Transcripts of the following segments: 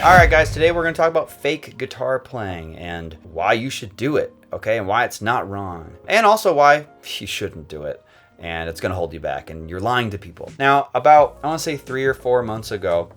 All right, guys, today we're going to talk about fake guitar playing and why you should do it, okay, and why it's not wrong, and also why you shouldn't do it, and it's going to hold you back, and you're lying to people. Now, about, I want to say 3 or 4 months ago,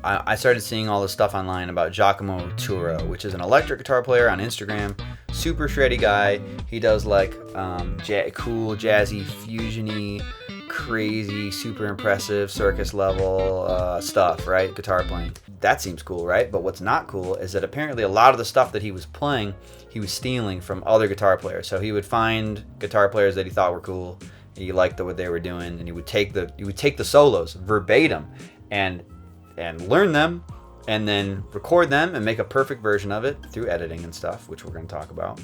I started seeing all this stuff online about Giacomo Turo, which is an electric guitar player on Instagram, super shreddy guy. He does like cool, jazzy, fusiony, crazy, super impressive circus level stuff, right? Guitar playing. That seems cool, right? But what's not cool is that apparently a lot of the stuff that he was playing, he was stealing from other guitar players. So he would find guitar players that he thought were cool, and he liked what they were doing, and he would take the solos verbatim and learn them, and then record them and make a perfect version of it through editing and stuff, which we're going to talk about.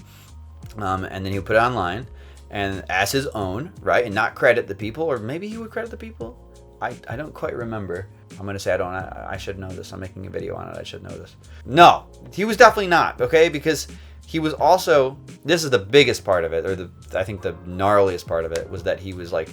And then he would put it online and as his own, right? And not credit the people, or maybe he would credit the people. I don't quite remember. I'm going to say I should know this. I'm making a video on it. I should know this. No, he was definitely not, okay? Because he was also, this is the biggest part of it, or I think the gnarliest part of it, was that he was like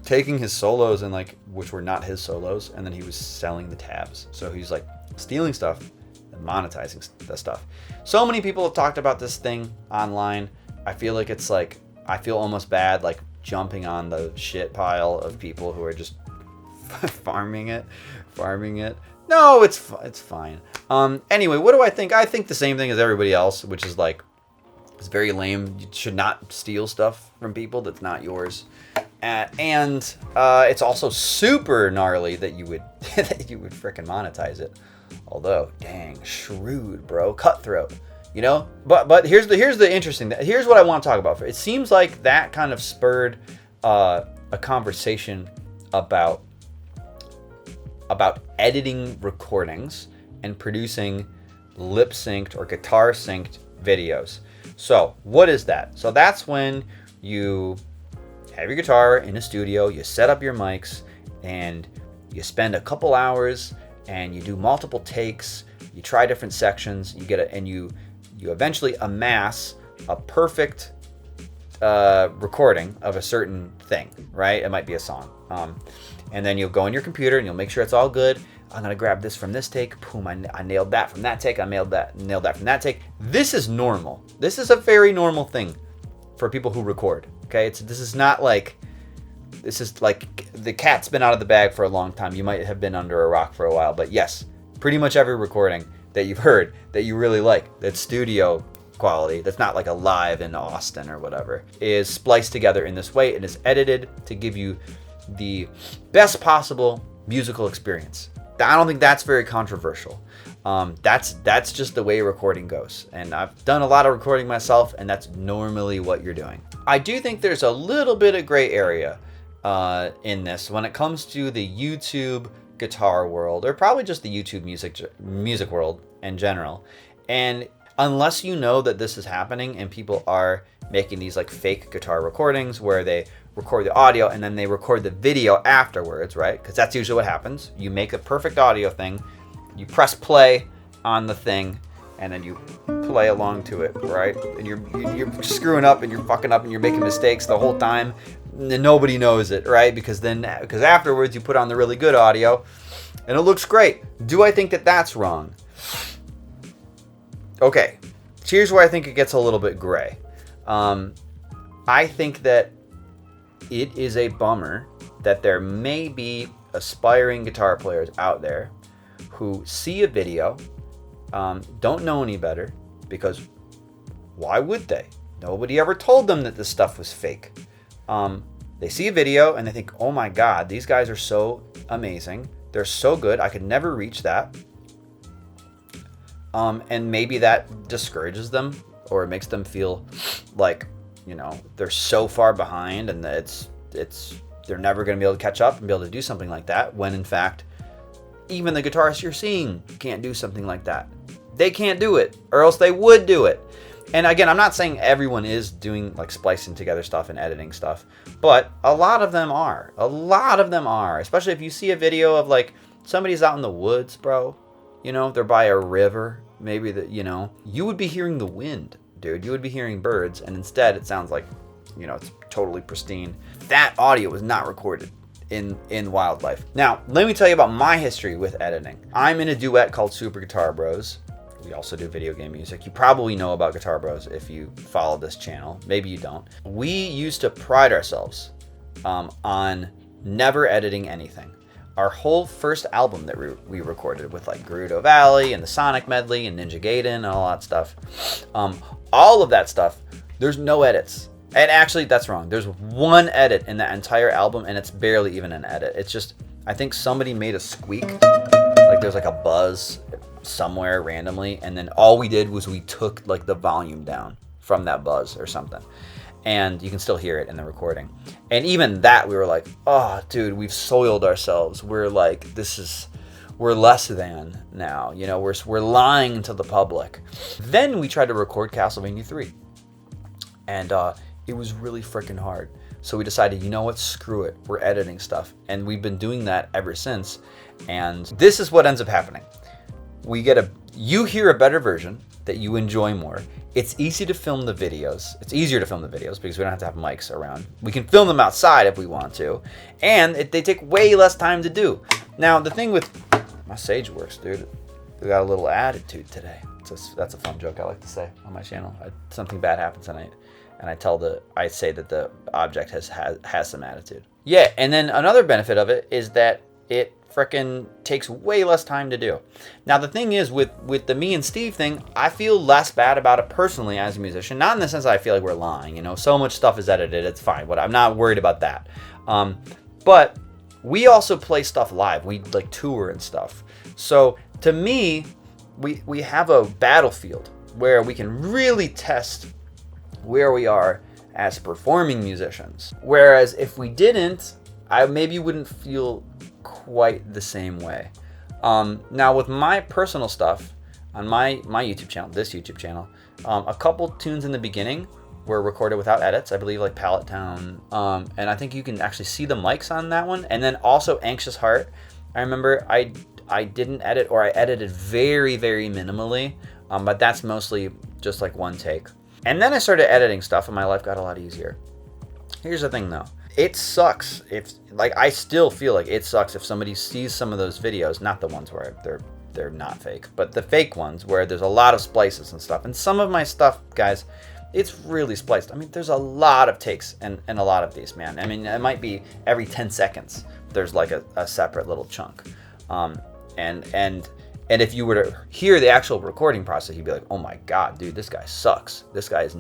taking his solos and like, which were not his solos, and then he was selling the tabs. So he's like stealing stuff and monetizing the stuff. So many people have talked about this thing online. I feel like it's like, I feel almost bad like jumping on the shit pile of people who are just farming it. No, it's fine. Anyway, what do I think? I think the same thing as everybody else, which is like, it's very lame. You should not steal stuff from people that's not yours. And it's also super gnarly that you would frickin' monetize it. Although, dang, shrewd, bro, cutthroat, you know. But here's the interesting. Here's what I want to talk about. It seems like that kind of spurred a conversation about editing recordings and producing lip synced or guitar synced videos. So what is that? So that's when you have your guitar in a studio, you set up your mics, and you spend a couple hours and you do multiple takes, you try different sections, you get and you eventually amass a perfect recording of a certain thing, right? It might be a song. And then you'll go on your computer and you'll make sure it's all good. I'm going to grab this from this take. Boom, I nailed that from that take. I nailed that from that take. This is normal. This is a very normal thing for people who record. Okay, this is like the cat's been out of the bag for a long time. You might have been under a rock for a while, but yes, pretty much every recording that you've heard that you really like, that's studio quality, that's not like a live in Austin or whatever, is spliced together in this way and is edited to give you the best possible musical experience. I don't think that's very controversial. That's just the way recording goes. And I've done a lot of recording myself, and that's normally what you're doing. I do think there's a little bit of gray area in this when it comes to the YouTube guitar world, or probably just the YouTube music world in general. And unless you know that this is happening and people are making these like fake guitar recordings where they record the audio and then they record the video afterwards, right? Because that's usually what happens. You make a perfect audio thing, you press play on the thing, and then you play along to it, right? And you're screwing up and you're fucking up and you're making mistakes the whole time, and nobody knows it, right? Because afterwards you put on the really good audio and it looks great. Do I think that that's wrong? Okay, here's where I think it gets a little bit gray. I think that it is a bummer that there may be aspiring guitar players out there who see a video, don't know any better, because why would they? Nobody ever told them that this stuff was fake. They see a video and they think, oh my God, these guys are so amazing. They're so good. I could never reach that. And maybe that discourages them, or it makes them feel like, you know, they're so far behind and that they're never going to be able to catch up and be able to do something like that, when in fact, even the guitarists you're seeing can't do something like that. They can't do it, or else they would do it. And again, I'm not saying everyone is doing like splicing together stuff and editing stuff, but a lot of them are. Especially if you see a video of like somebody's out in the woods, bro. You know, they're by a river, maybe you would be hearing the wind, dude. You would be hearing birds, and instead it sounds like, you know, it's totally pristine. That audio was not recorded in wildlife. Now, let me tell you about my history with editing. I'm in a duet called Super Guitar Bros. We also do video game music. You probably know about Guitar Bros if you follow this channel. Maybe you don't. We used to pride ourselves on never editing anything. Our whole first album that we recorded with like Gerudo Valley and the Sonic Medley and Ninja Gaiden and all that stuff, all of that stuff, there's no edits. And actually, that's wrong. There's one edit in that entire album, and it's barely even an edit. It's just, I think somebody made a squeak. Like there's like a buzz somewhere randomly, and then all we did was we took like the volume down from that buzz or something. And you can still hear it in the recording. And even that, we were like, oh, dude, we've soiled ourselves. We're like, we're less than now. You know, we're lying to the public. Then we tried to record Castlevania 3. And it was really freaking hard. So we decided, you know what, screw it. We're editing stuff. And we've been doing that ever since. And this is what ends up happening. You hear a better version that you enjoy more. It's easy to film the videos. It's easier to film the videos because we don't have to have mics around. We can film them outside if we want to. And they take way less time to do. Now, the thing with my Sage Works, dude, we got a little attitude today. That's a fun joke I like to say on my channel. Something bad happens tonight, and I say that the object has some attitude. Yeah, and then another benefit of it is that it frickin' takes way less time to do. Now the thing is with the me and Steve thing, I feel less bad about it personally as a musician. Not in the sense that I feel like we're lying. You know, so much stuff is edited. It's fine. I'm not worried about that. But we also play stuff live. We like tour and stuff. So to me, we have a battlefield where we can really test where we are as performing musicians. Whereas if we didn't, I maybe wouldn't feel quite the same way. Now with my personal stuff on my YouTube channel, this YouTube channel, a couple tunes in the beginning were recorded without edits. I believe like Pallet Town, and I think you can actually see the mics on that one. And then also Anxious Heart. I remember I didn't edit, or I edited very, very minimally, but that's mostly just like one take. And then I started editing stuff and my life got a lot easier. Here's the thing though. It sucks if, like, I still feel like it sucks if somebody sees some of those videos, not the ones where they're not fake, but the fake ones where there's a lot of splices and stuff. And some of my stuff, guys, it's really spliced. I mean, there's a lot of takes and a lot of these, man. I mean, it might be every 10 seconds, there's like a separate little chunk. And if you were to hear the actual recording process, you'd be like, oh my God, dude, this guy sucks. This guy is,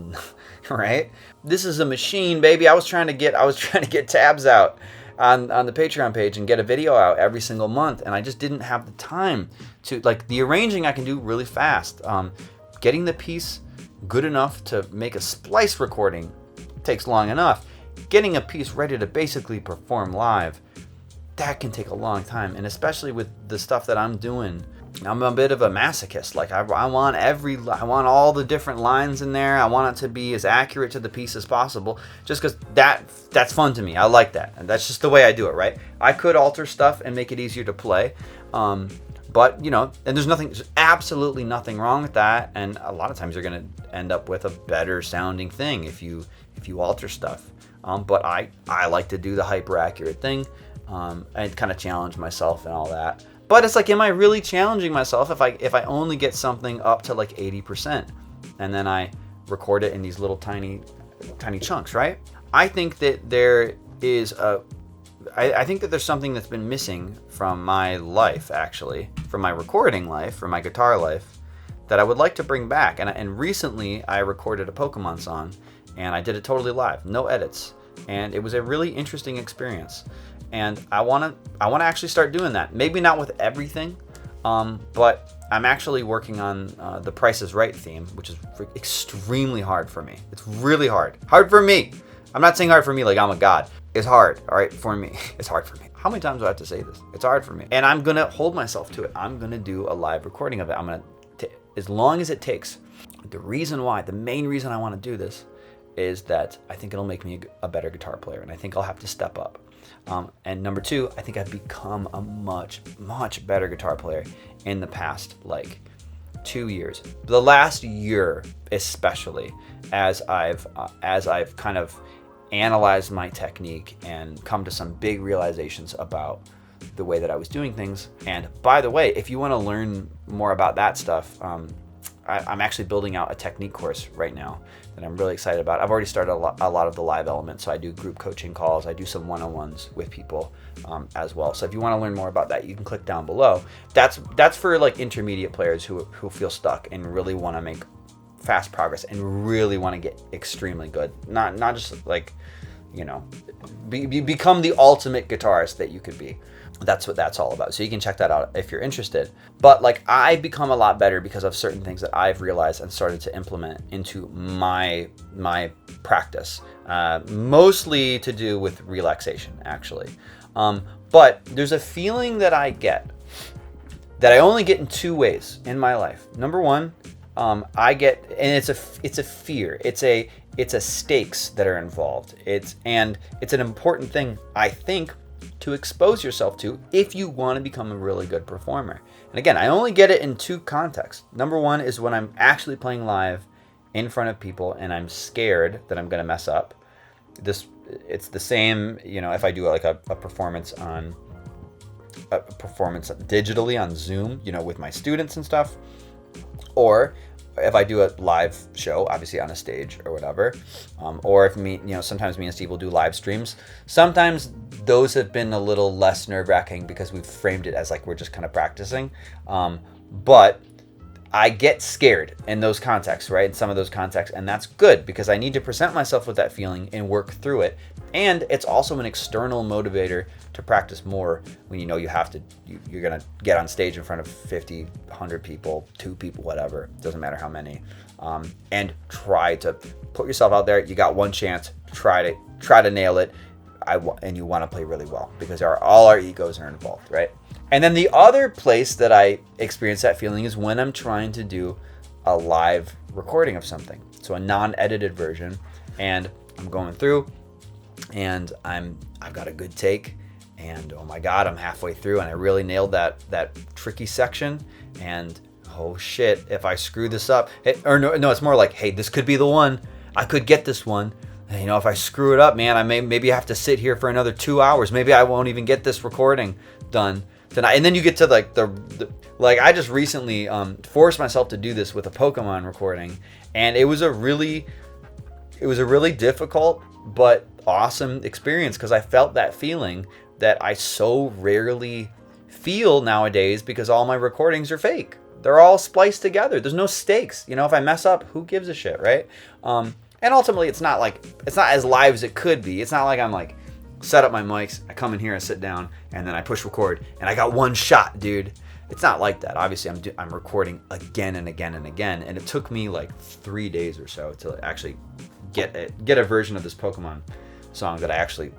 right? This is a machine, baby. I was trying to get tabs out on the Patreon page and get a video out every single month. And I just didn't have the time to, like, the arranging I can do really fast. Getting the piece good enough to make a splice recording takes long enough. Getting a piece ready to basically perform live, that can take a long time. And especially with the stuff that I'm doing, I'm a bit of a masochist. Like I want all the different lines in there. I want it to be as accurate to the piece as possible, just because that's fun to me. I like that, and that's just the way I do it, right? I could alter stuff and make it easier to play, but you know, and there's absolutely nothing wrong with that. And a lot of times you're gonna end up with a better sounding thing if you alter stuff. But I like to do the hyper accurate thing, and kind of challenge myself and all that. But it's like, am I really challenging myself if I only get something up to like 80% and then I record it in these little tiny chunks, right? I think that there is I think that there's something that's been missing from my life, actually, from my recording life, from my guitar life, that I would like to bring back. And recently I recorded a Pokemon song and I did it totally live, no edits. And it was a really interesting experience. And I want to actually start doing that. Maybe not with everything, but I'm actually working on the Price is Right theme, which is extremely hard for me. It's really hard. Hard for me. I'm not saying hard for me like I'm a god. It's hard, all right, for me. It's hard for me. How many times do I have to say this? It's hard for me. And I'm going to hold myself to it. I'm going to do a live recording of it. I'm going to, as long as it takes. The main reason I want to do this is that I think it'll make me a better guitar player, and I think I'll have to step up. And number two, I think I've become a much, much better guitar player in the past, like 2 years. The last year, especially, as I've kind of analyze my technique and come to some big realizations about the way that I was doing things. And by the way, if you want to learn more about that stuff, I'm actually building out a technique course right now that I'm really excited about. I've already started a lot of the live elements. So I do group coaching calls. I do some one-on-ones with people as well. So if you want to learn more about that, you can click down below. That's for like intermediate players who feel stuck and really want to make fast progress and really want to get extremely good. Not just like, you know, become the ultimate guitarist that you could be. That's what that's all about. So you can check that out if you're interested. But like, I've become a lot better because of certain things that I've realized and started to implement into my practice, mostly to do with relaxation, actually. But there's a feeling that I get that I only get in two ways in my life. Number one, I get, and it's a fear. It's a stakes that are involved. It's an important thing, I think, to expose yourself to if you want to become a really good performer. And again, I only get it in two contexts. Number one is when I'm actually playing live in front of people and I'm scared that I'm going to mess up. It's the same, you know, if I do like a performance digitally on Zoom, you know, with my students and stuff, or if I do a live show, obviously on a stage or whatever, or if sometimes me and Steve will do live streams. Sometimes those have been a little less nerve-wracking because we've framed it as like we're just kind of practicing. But I get scared in those contexts, right? In some of those contexts, and that's good because I need to present myself with that feeling and work through it. And it's also an external motivator to practice more when you know you're going to get on stage in front of 50, 100 people, 2 people, whatever, doesn't matter how many, and try to put yourself out there. You got one chance, try to nail it, and you want to play really well because all our egos are involved, right? And then the other place that I experience that feeling is when I'm trying to do a live recording of something, so a non-edited version, and I'm going through and I've got a good take, and oh my god, I'm halfway through and I really nailed that tricky section, and oh shit, if I screw this up, no, it's more like, hey, this could be the one, I could get this one, and, you know, if I screw it up, man, I maybe have to sit here for another 2 hours, maybe I won't even get this recording done tonight. And then you get to like like I just recently forced myself to do this with a Pokemon recording, and it was a really difficult but awesome experience because I felt that feeling that I so rarely feel nowadays because all my recordings are fake. They're all spliced together. There's no stakes. You know, if I mess up, who gives a shit, right? And ultimately, it's not as live as it could be. It's not like I'm like set up my mics, I come in here, I sit down, and then I push record, and I got one shot, dude. It's not like that. Obviously, I'm recording again and again and again, and it took me like 3 days or so to actually get a version of this Pokemon song that I actually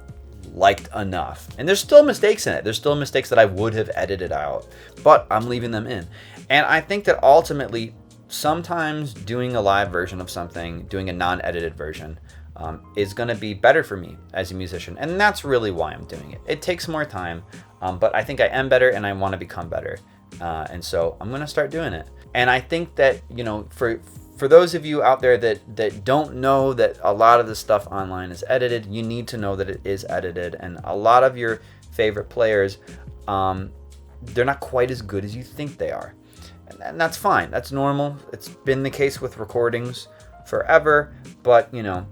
liked enough. And there's still mistakes in it. There's still mistakes that I would have edited out, but I'm leaving them in. And I think that ultimately, sometimes doing a live version of something, doing a non-edited version, is going to be better for me as a musician. And that's really why I'm doing it. It takes more time, but I think I am better and I want to become better. And so I'm going to start doing it. And I think that, you know, for those of you out there that don't know that a lot of the stuff online is edited, you need to know that it is edited. And a lot of your favorite players, they're not quite as good as you think they are. And that's fine. That's normal. It's been the case with recordings forever. But, you know,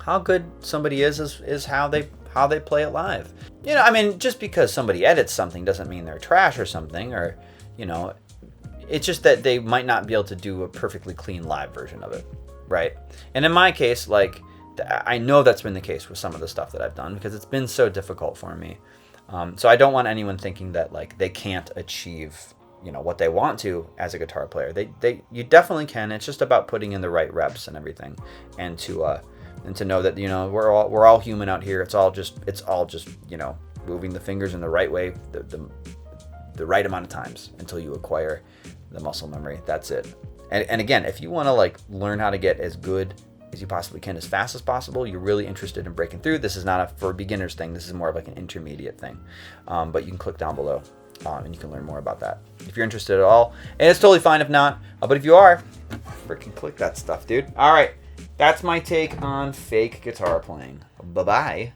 how good somebody is how they play it live. You know, I mean, just because somebody edits something doesn't mean they're trash or something, or, you know, it's just that they might not be able to do a perfectly clean live version of it, right? And in my case, like, I know that's been the case with some of the stuff that I've done because it's been so difficult for me. So I don't want anyone thinking that, like, they can't achieve, you know, what they want to as a guitar player. You definitely can. It's just about putting in the right reps and everything, and to know that, you know, we're all human out here. It's all just you know, moving the fingers in the right way, the right amount of times until you acquire the muscle memory. That's it. And again, if you want to like learn how to get as good as you possibly can as fast as possible, you're really interested in breaking through, this is not for a beginner's thing. This is more of like an intermediate thing. But you can click down below and you can learn more about that if you're interested at all. And it's totally fine if not. But if you are, freaking click that stuff, dude. All right. That's my take on fake guitar playing. Bye bye.